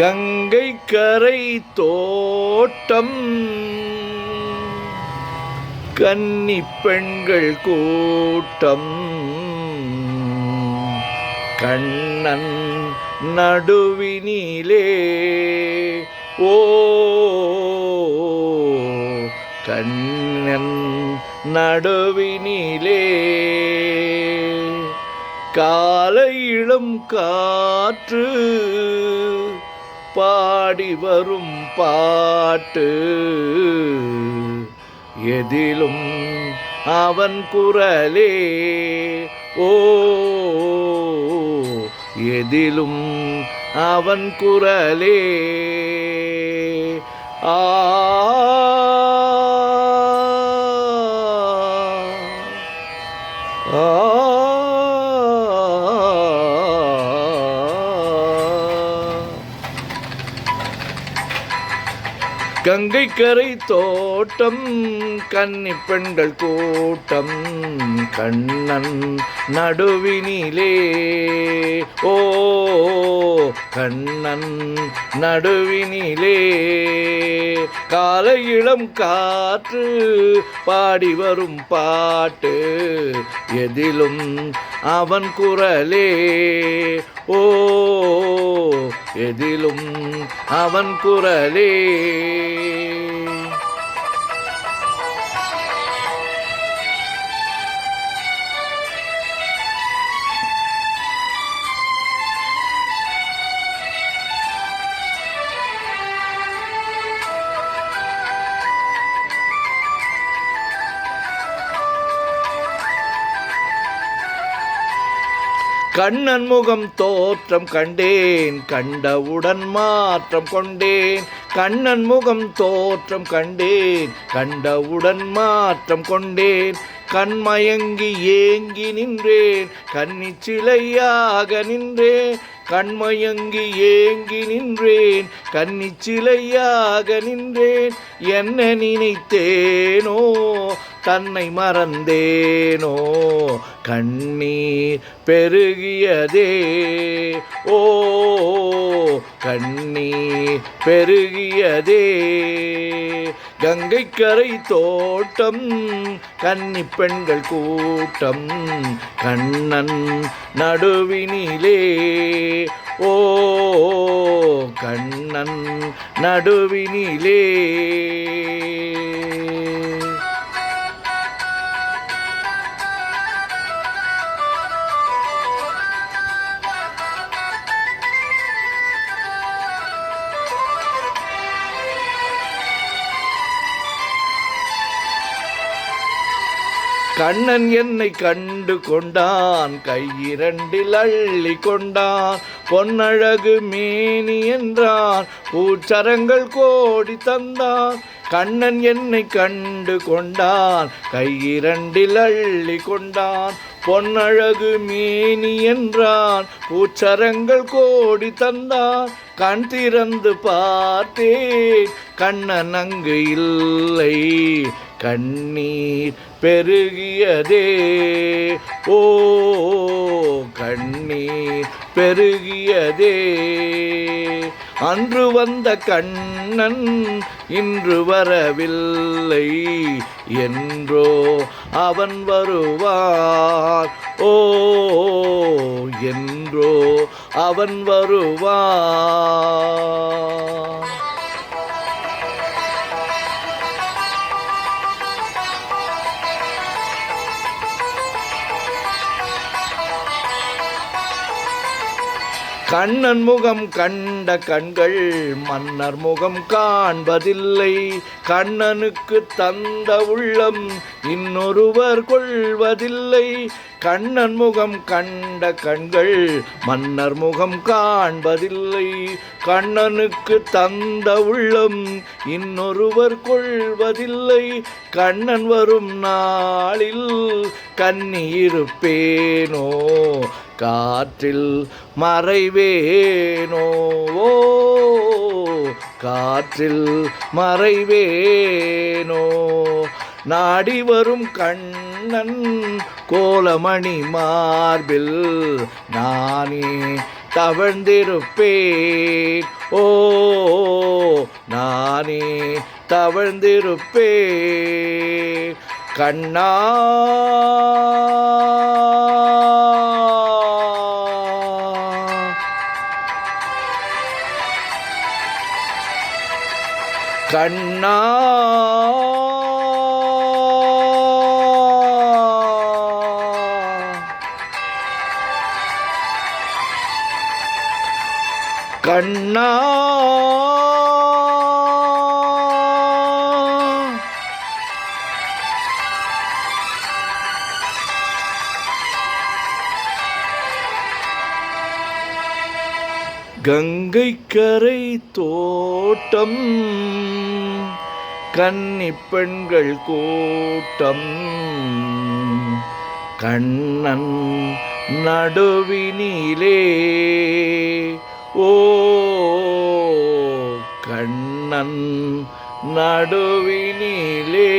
கங்கை கரை தோட்டம் கன்னி பெண்கள் கூட்டம் கண்ணன் நடுவினிலே ஓ கண்ணன் நடுவினிலே காலை இளம் காற்று பாடி வரும் பாட்டு எதிலும் அவன் குரலே ஓ எதிலும் அவன் குரலே ஆ கங்கை கரை தோட்டம் கன்னி பெண்கள் கூட்டம் கண்ணன் நடுவினிலே ஓ கண்ணன் நடுவினிலே காலை இளம் காற்று பாடி வரும் பாட்டு எதிலும் அவன் குரலே ஓ எதிலும் அவன் குரலே கண்ணன் முகம் தோற்றம் கண்டேன் கண்டவுடன் மாற்றம் கொண்டேன் கண்ணன் முகம் தோற்றம் கண்டேன் கண்டவுடன் மாற்றம் கொண்டேன் கண்மயங்கி ஏங்கி நின்றேன் கன்னி சிலையாக நின்றேன் கண்மயங்கி ஏங்கி நின்றேன் கன்னி சிலையாக நின்றேன் என்ன நினைத்தேனோ தன்னை மறந்தேனோ கண்ணீர் பெருகியதே ஓ கண்ணீர் பெருகியதே கங்கை கரை தோட்டம் கன்னி பெண்கள் கூட்டம் கண்ணன் நடுவினிலே ஓ கண்ணன் நடுவினிலே கண்ணன் என்னை கண்டு கொண்டான் கையிரண்டில் அள்ளி கொண்டான் பொன்னழகு மேனி என்றான் பூச்சரங்கள் கோடி தந்தான் கண்ணன் என்னை கண்டு கொண்டான் கையிரண்டில் அள்ளி கொண்டான் பொன்னழகு மேனி என்றான் பூச்சரங்கள் கோடி தந்தான் கண் திறந்து பார்த்தேன் கண்ணன் அங்கு இல்லை கண்ணீர் பெருகியதே ஓ கண்ணீர் பெருகியதே அன்று வந்த கண்ணன் இன்று வரவில்லை என்றோ அவன் வருவான் ஓ என்றோ அவன் வருவான் கண்ணன் முகம் கண்ட கண்கள் மன்னர் முகம் காண்பதில்லை கண்ணனுக்கு தந்த உள்ளம் இன்னொருவர் கொள்வதில்லை கண்ணன் முகம் கண்ட கண்கள் மன்னர் முகம் காண்பதில்லை கண்ணனுக்கு தந்த உள்ளம் இன்னொருவர் கொள்வதில்லை கண்ணன் வரும் நாளில் கண்ணீருப்பேனோ காற்றில் மறைவேனோ காற்றில் மறைவேனோ நாடி வரும் கண்ணன் கோலமணி மார்பில் நானே தவழ்ந்திருப்பேன். ஓ நானே தவழ்ந்திருப்பேன். கண்ணா கண்ணா கண்ணா கங்கைக்கரை தோட்டம் கன்னிப் பெண்கள் கூட்டம் கண்ணன் நடுவினிலே. ஓ கண்ணன் நடுவினிலே.